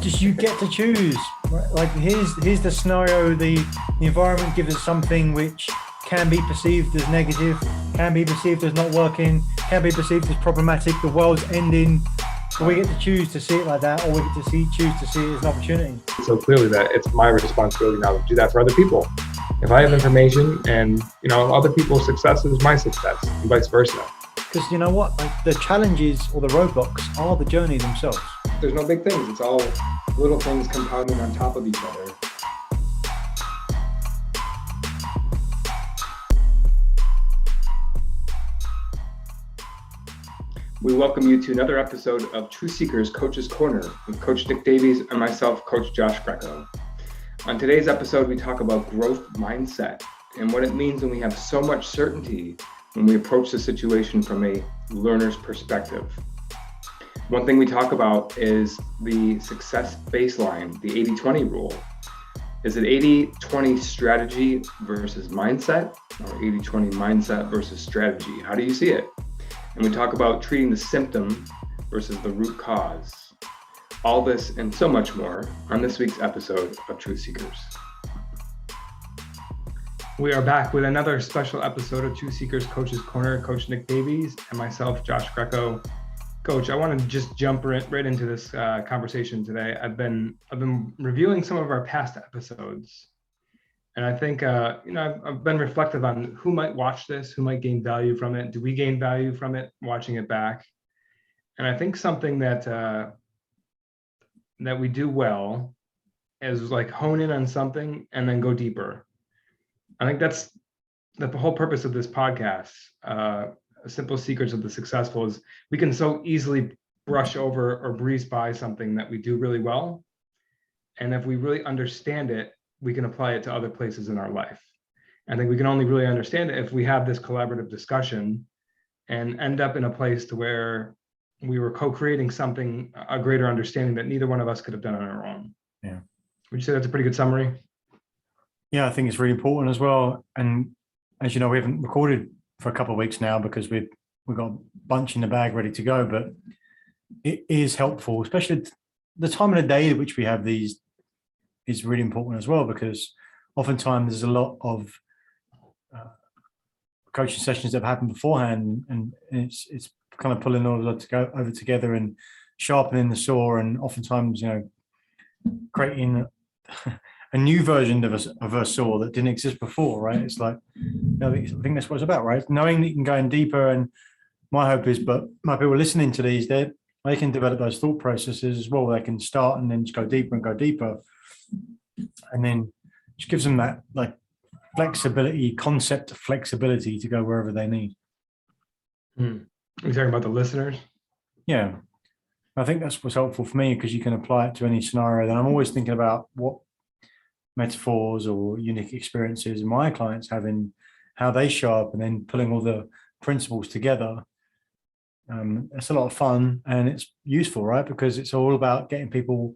just you get to choose. Right? Like here's the scenario. The environment gives us something which can be perceived as negative, can be perceived as not working, can be perceived as problematic. The world's ending. But we get to choose to see it like that, or we get to choose to see it as an opportunity. So clearly that it's my responsibility now to do that for other people. If I have information and other people's success is my success, and vice versa. Because you know what, like, the challenges or the roadblocks are the journey themselves. There's no big things. It's all little things compounding on top of each other. We welcome you to another episode of Truth Seekers Coach's Corner with Coach Nick Davies and myself, Coach Josh Greco. On today's episode, we talk about growth mindset and what it means when we have so much certainty when we approach the situation from a learner's perspective. One thing we talk about is the success baseline, the 80-20 rule. Is it 80-20 strategy versus mindset, or 80-20 mindset versus strategy? How do you see it? And we talk about treating the symptom versus the root cause. All this and so much more on this week's episode of Truth Seekers. We are back with another special episode of Truth Seekers Coach's Corner. Coach Nick Davies and myself, Josh Greco. Coach, I want to just jump right into this conversation today. I've been reviewing some of our past episodes, and I think I've been reflective on who might watch this, who might gain value from it. Do we gain value from it watching it back? And I think something that we do well is like hone in on something and then go deeper. I think that's the whole purpose of this podcast. Simple Secrets of the Successful is we can so easily brush over or breeze by something that we do really well. And if we really understand it, we can apply it to other places in our life. I think we can only really understand it if we have this collaborative discussion and end up in a place to where we were co-creating something, a greater understanding that neither one of us could have done on our own. Yeah. Would you say that's a pretty good summary? Yeah, I think it's really important as well. And as you know, we haven't recorded for a couple of weeks now because we've got a bunch in the bag ready to go, but it is helpful, especially the time of the day at which we have these is really important as well, because oftentimes there's a lot of coaching sessions that have happened beforehand, and it's kind of pulling all of that to go over together and sharpening the saw, and oftentimes creating a new version of a saw that didn't exist before, right? It's like, I think that's what it's about, right? Knowing that you can go in deeper, and my hope is, but my people listening to these, they can develop those thought processes as well. They can start and then just go deeper and go deeper, and then just gives them that like concept flexibility to go wherever they need. You're talking about the listeners? Yeah, I think that's what's helpful for me, because you can apply it to any scenario. Then I'm always thinking about what metaphors or unique experiences my clients have in how they show up, and then pulling all the principles together. It's a lot of fun and it's useful, right? Because it's all about getting people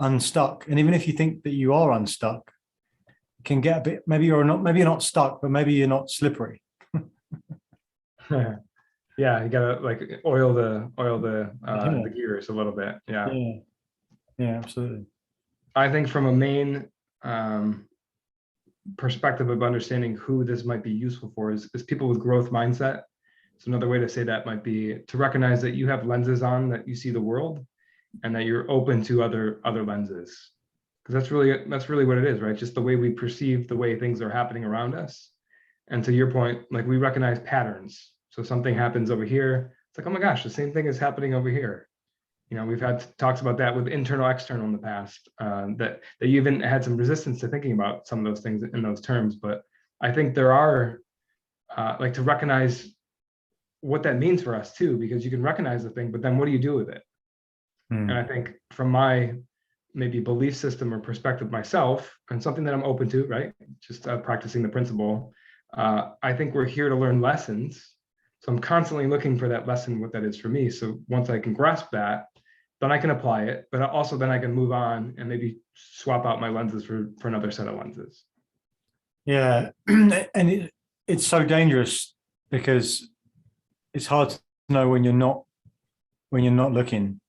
unstuck. And even if you think that you are unstuck, you can get a bit, maybe you're not stuck, but maybe you're not slippery. Yeah, you gotta like oil the gears a little bit. Yeah, absolutely. I think from a main perspective of understanding who this might be useful for is people with growth mindset. So another way to say that might be to recognize that you have lenses on that you see the world, and that you're open to other lenses, because that's really what it is, right? Just the way we perceive the way things are happening around us. And to your point, like we recognize patterns. So something happens over here, it's like, oh my gosh, the same thing is happening over here. We've had talks about that with internal, external in the past, that you even had some resistance to thinking about some of those things in those terms. But I think there are like to recognize what that means for us too, because you can recognize the thing, but then what do you do with it? And I think from my maybe belief system or perspective myself, and something that I'm open to, right? Just practicing the principle. I think we're here to learn lessons. So I'm constantly looking for that lesson, what that is for me. So once I can grasp that, then I can apply it, but also then I can move on and maybe swap out my lenses for another set of lenses. Yeah, and it's so dangerous because it's hard to know when you're not looking.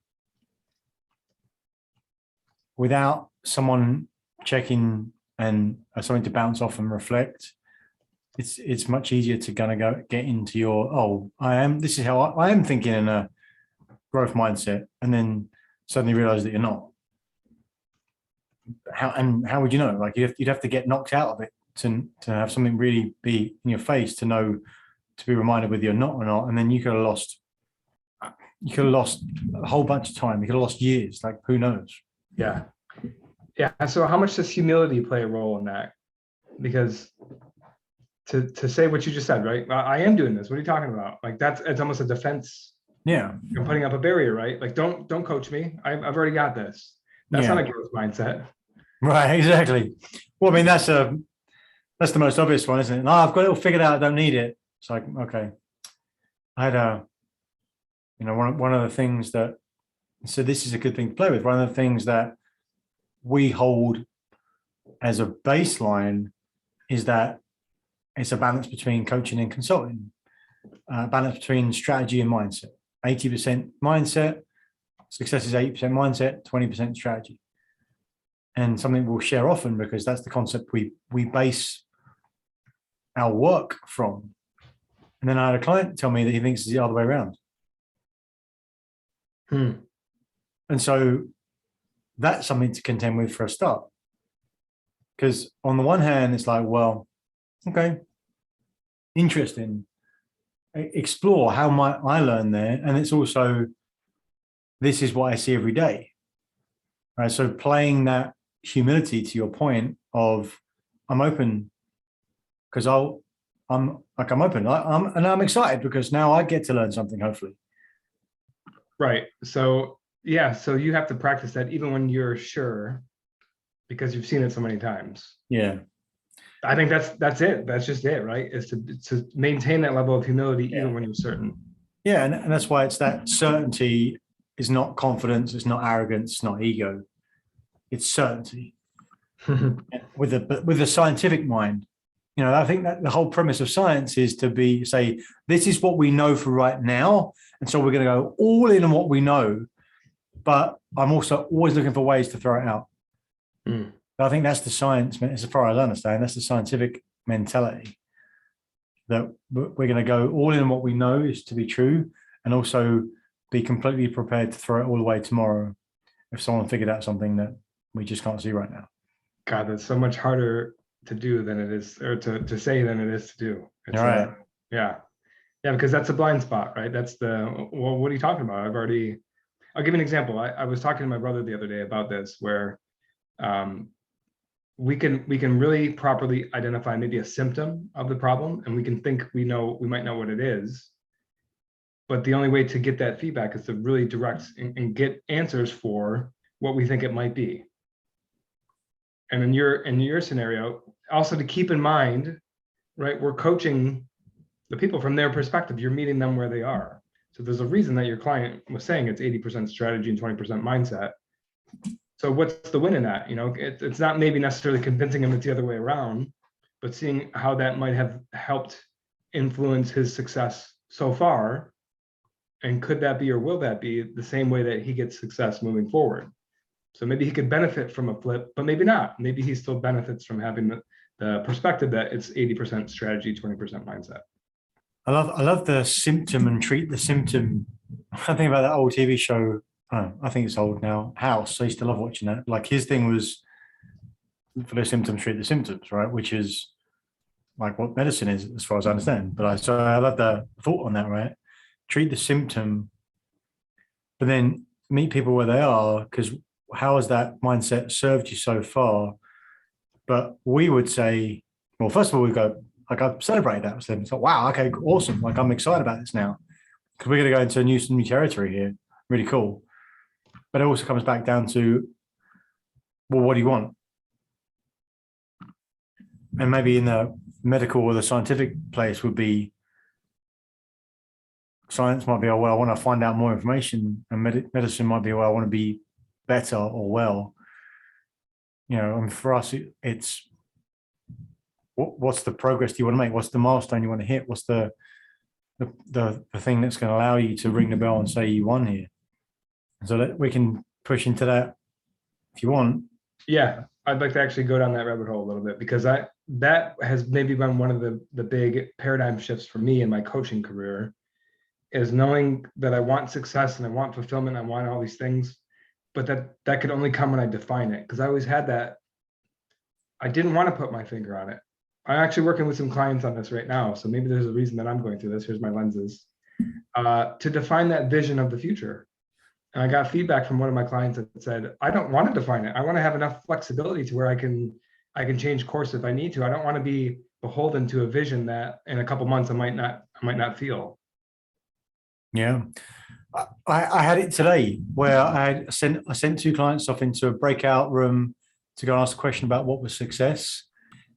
without someone checking and something to bounce off and reflect, it's much easier to kind of get into your, oh, this is how I am thinking in a growth mindset, and then suddenly realize that you're not. How would you know? Like you'd have to get knocked out of it to have something really be in your face to know, to be reminded whether you're not or not. And then you could have lost a whole bunch of time. You could have lost years. Like who knows? Yeah. Yeah. So how much does humility play a role in that? Because to say what you just said, right? I am doing this. What are you talking about? Like it's almost a defense. Yeah. You're putting up a barrier, right? Like don't coach me. I've already got this. That's not a growth mindset. Right. Exactly. Well, I mean, that's the most obvious one, isn't it? No, I've got it all figured out. I don't need it. It's like, okay. I had one of the things that, so this is a good thing to play with. One of the things that we hold as a baseline is that it's a balance between coaching and consulting, balance between strategy and mindset. 80% mindset, success is 80% mindset, 20% strategy. And something we'll share often because that's the concept we base our work from. And then I had a client tell me that he thinks it's the other way around. And so that's something to contend with for a start. Because on the one hand, it's like, well, okay, interesting. Explore how might I learn there. And it's also, this is what I see every day. Right. So playing that humility to your point of I'm open because I'm open. I'm excited because now I get to learn something, hopefully. Right. So yeah, so you have to practice that even when you're sure, because you've seen it so many times. Yeah. I think that's it. That's just it, right? Is to maintain that level of humility even when you're certain. Yeah, and that's why it's that certainty is not confidence, it's not arrogance, it's not ego. It's certainty. with a scientific mind. You know, I think that the whole premise of science is to say, this is what we know for right now. And so we're going to go all in on what we know. But I'm also always looking for ways to throw it out. I think that's the science, as far as I understand, that's the scientific mentality. That we're going to go all in on what we know is to be true, and also be completely prepared to throw it all away tomorrow if someone figured out something that we just can't see right now. God, that's so much harder to do than it is, or to say than it is to do. It's, right. Yeah, because that's a blind spot, right? That's well, what are you talking about? I'll give you an example. I was talking to my brother the other day about this, where we can really properly identify maybe a symptom of the problem, and we can think we might know what it is. But the only way to get that feedback is to really direct and get answers for what we think it might be. And in your scenario, also to keep in mind, right, we're coaching the people from their perspective. You're meeting them where they are. So there's a reason that your client was saying it's 80% strategy and 20% mindset. So what's the win in that? You know, it's not maybe necessarily convincing him it's the other way around, but seeing how that might have helped influence his success so far. And could that be, or will that be the same way that he gets success moving forward? So maybe he could benefit from a flip, but maybe not. Maybe he still benefits from having the perspective that it's 80% strategy, 20% mindset. I love the symptom and treat the symptom. I think about that old TV show. I think it's old now. House. I used to love watching that. Like his thing was for the symptoms, treat the symptoms, right? Which is like what medicine is, as far as I understand. But I love the thought on that, right? Treat the symptom, but then meet people where they are, because how has that mindset served you so far? But we would say, well, first of all, we go, like, I celebrate that with them. It's like, wow, okay, awesome. Like, I'm excited about this now because we're going to go into new territory here. Really cool. But it also comes back down to, well, what do you want? And maybe in the medical or the scientific place would be, science might be, oh, well, I want to find out more information, and medicine might be, well, I want to be better or well. You know, and for us, it's what's the progress do you want to make? What's the milestone you want to hit? What's the thing that's going to allow you to ring the bell and say you won here? So that we can push into that if you want. Yeah, I'd like to actually go down that rabbit hole a little bit, because that has maybe been one of the big paradigm shifts for me in my coaching career, is knowing that I want success and I want fulfillment, I want all these things, but that could only come when I define it. Because I always had that, I didn't want to put my finger on it. I'm actually working with some clients on this right now, so maybe there's a reason that I'm going through this. Here's my lenses. To define that vision of the future. And I got feedback from one of my clients that said, I don't want to define it. I want to have enough flexibility to where I can change course if I need to. I don't want to be beholden to a vision that in a couple months I might not feel. Yeah. I had it today where I sent two clients off into a breakout room to go ask a question about what was success.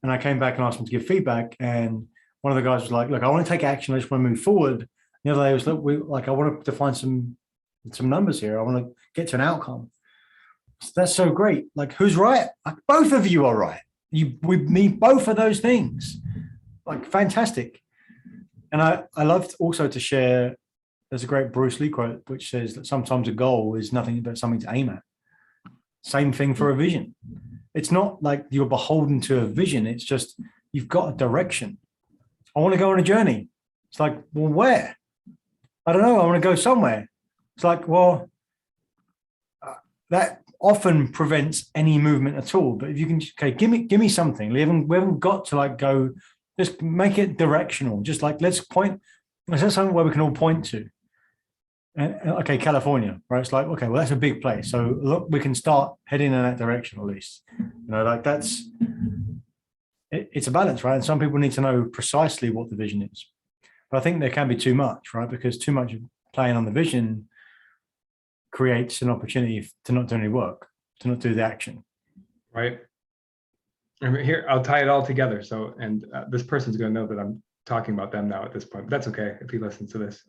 And I came back and asked them to give feedback. And one of the guys was like, look, I want to take action. I just want to move forward. The other day was, look, I want to define some numbers here. I want to get to an outcome. So that's so great. Like, who's right? Like, both of you are right. We need both of those things. Like, fantastic. And I loved also to share, there's a great Bruce Lee quote, which says that sometimes a goal is nothing but something to aim at. Same thing for a vision. It's not like you're beholden to a vision. It's just, you've got a direction. I want to go on a journey. It's like, well, where? I don't know. I want to go somewhere. It's like, well, that often prevents any movement at all. But if you can, okay, give me something. We haven't got to like go, just make it directional. Just like, let's set something where we can all point to. And okay, California, right? It's like, okay, well, that's a big place. So look, we can start heading in that direction at least. Like it's a balance, right? And some people need to know precisely what the vision is. But I think there can be too much, right? Because too much playing on the vision creates an opportunity to not do any work, to not do the action. Right. And here, I'll tie it all together. So, and this person's going to know that I'm talking about them now at this point, but that's okay if he listens to this.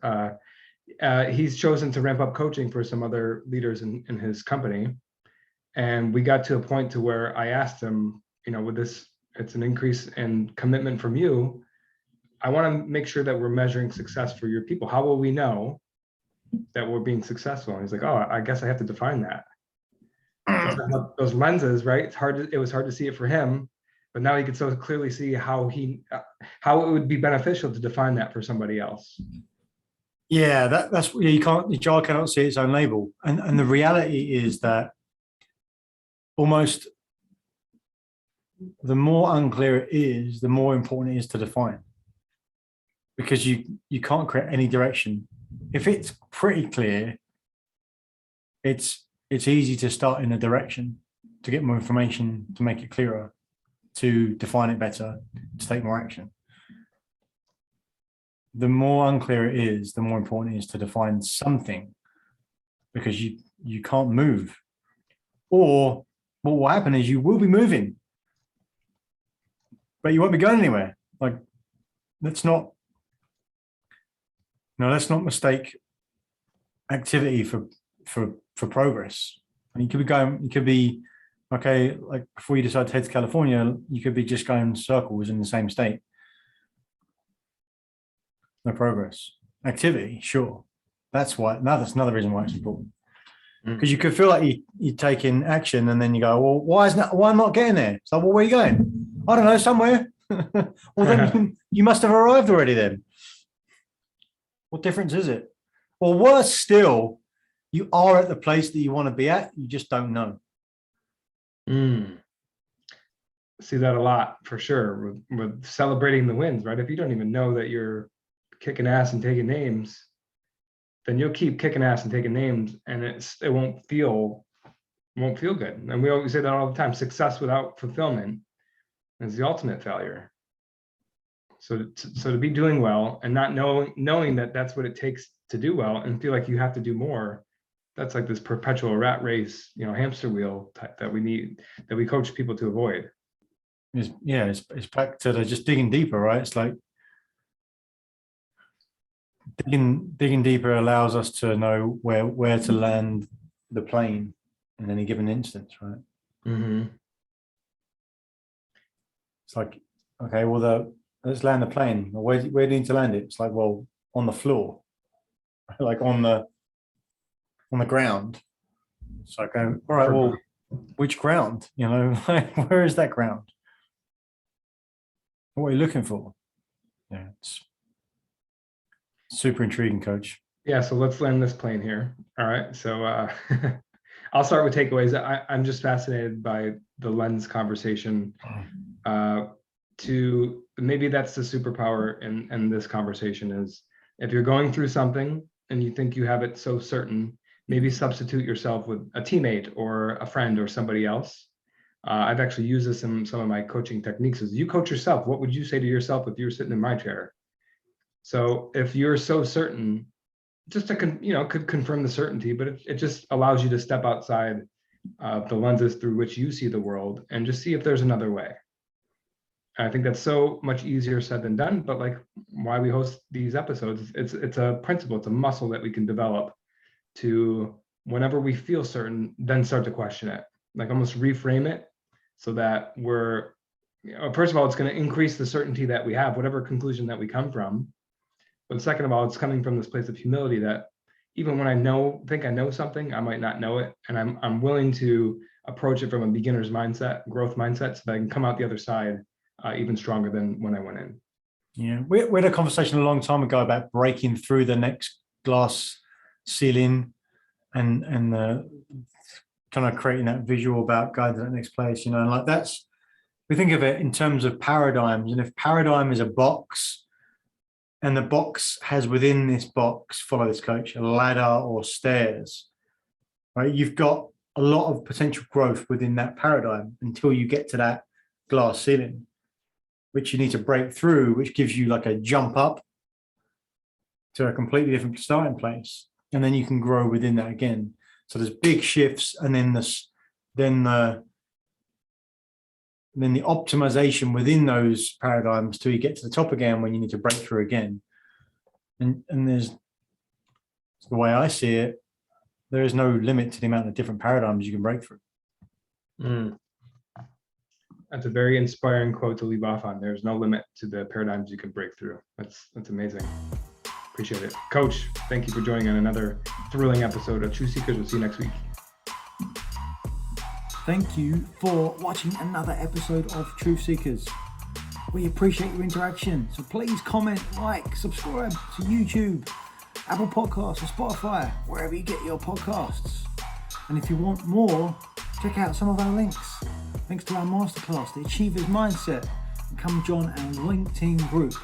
He's chosen to ramp up coaching for some other leaders in his company. And we got to a point to where I asked him, with this, it's an increase in commitment from you. I want to make sure that we're measuring success for your people. How will we know that we're being successful? And he's like, oh, I guess I have to define that. Those lenses, right? It was hard to see it for him, but now he could so clearly see how it would be beneficial to define that for somebody else. Yeah, that's your jar cannot see its own label. And the reality is that almost the more unclear it is, the more important it is to define. Because you can't create any direction. If it's pretty clear, it's easy to start in a direction, to get more information, to make it clearer, to define it better, to take more action. The more unclear it is, the more important it is to define something, because you can't move. Or what will happen is you will be moving, but you won't be going anywhere. Like, let's not mistake activity for progress. And you could be okay, like before you decide to head to California, you could be just going circles in the same state. No progress. Activity, sure. That's another reason why it's important. Because you could feel like you're taking action and then you go, well, why am I not getting there? It's like, well, where are you going? I don't know, somewhere. Well, then you must have arrived already then. What difference is it? Or worse still, you are at the place that you want to be at, you just don't know. See that a lot for sure with celebrating the wins, right? If you don't even know that you're kicking ass and taking names, then you'll keep kicking ass and taking names, and it won't feel good. And we always say that all the time. Success without fulfillment is the ultimate failure. So to be doing well and not knowing that that's what it takes to do well, and feel like you have to do more, that's like this perpetual rat race, hamster wheel type that we coach people to avoid. It's back to just digging deeper, right? It's like digging deeper allows us to know where to land the plane in any given instance, right? It's like, okay, well, let's land the plane. Where do you need to land it? It's like, well, on the floor, like on the ground. It's like, all right, well, which ground? You know, like, where is that ground? What are you looking for? Yeah, it's super intriguing, Coach. Yeah, so let's land this plane here. All right. So I'll start with takeaways. I'm just fascinated by the lens conversation. To maybe that's the superpower in this conversation is if you're going through something and you think you have it so certain, maybe substitute yourself with a teammate or a friend or somebody else. I've actually used this in some of my coaching techniques is you coach yourself. What would you say to yourself if you were sitting in my chair? So if you're so certain, just to could confirm the certainty, but it just allows you to step outside the lenses through which you see the world and just see if there's another way. I think that's so much easier said than done, but like why we host these episodes, it's a principle, it's a muscle that we can develop to whenever we feel certain, then start to question it, like almost reframe it so that we're, first of all, it's going to increase the certainty that we have, whatever conclusion that we come from. But second of all, it's coming from this place of humility that even when I think I know something, I might not know it. And I'm willing to approach it from a beginner's mindset, growth mindset, so that I can come out the other side even stronger than when I went in. Yeah, we had a conversation a long time ago about breaking through the next glass ceiling and kind of creating that visual about going to that next place, and like that's, we think of it in terms of paradigms. And if paradigm is a box and the box has within this box, follow this, Coach, a ladder or stairs, right? You've got a lot of potential growth within that paradigm until you get to that glass ceiling, which you need to break through, which gives you like a jump up to a completely different starting place. And then you can grow within that again. So there's big shifts, and then the optimization within those paradigms till you get to the top again when you need to break through again. And there's, the way I see it, there is no limit to the amount of different paradigms you can break through. That's a very inspiring quote to leave off on. There's no limit to the paradigms you can break through. That's amazing. Appreciate it. Coach, thank you for joining on another thrilling episode of Truth Seekers. We'll see you next week. Thank you for watching another episode of Truth Seekers. We appreciate your interaction. So please comment, like, subscribe to YouTube, Apple Podcasts, or Spotify, wherever you get your podcasts. And if you want more, check out some of our links. Links to our masterclass, The Achiever's Mindset, and come join our LinkedIn group.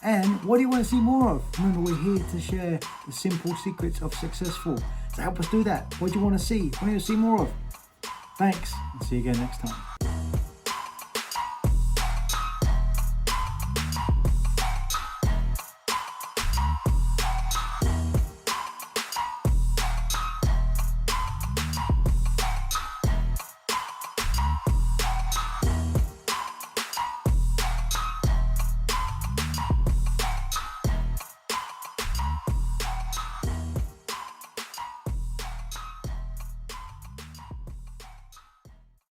And what do you want to see more of? Remember, we're here to share the simple secrets of successful. So help us do that. What do you want to see? What do you want to see more of? Thanks, and see you again next time.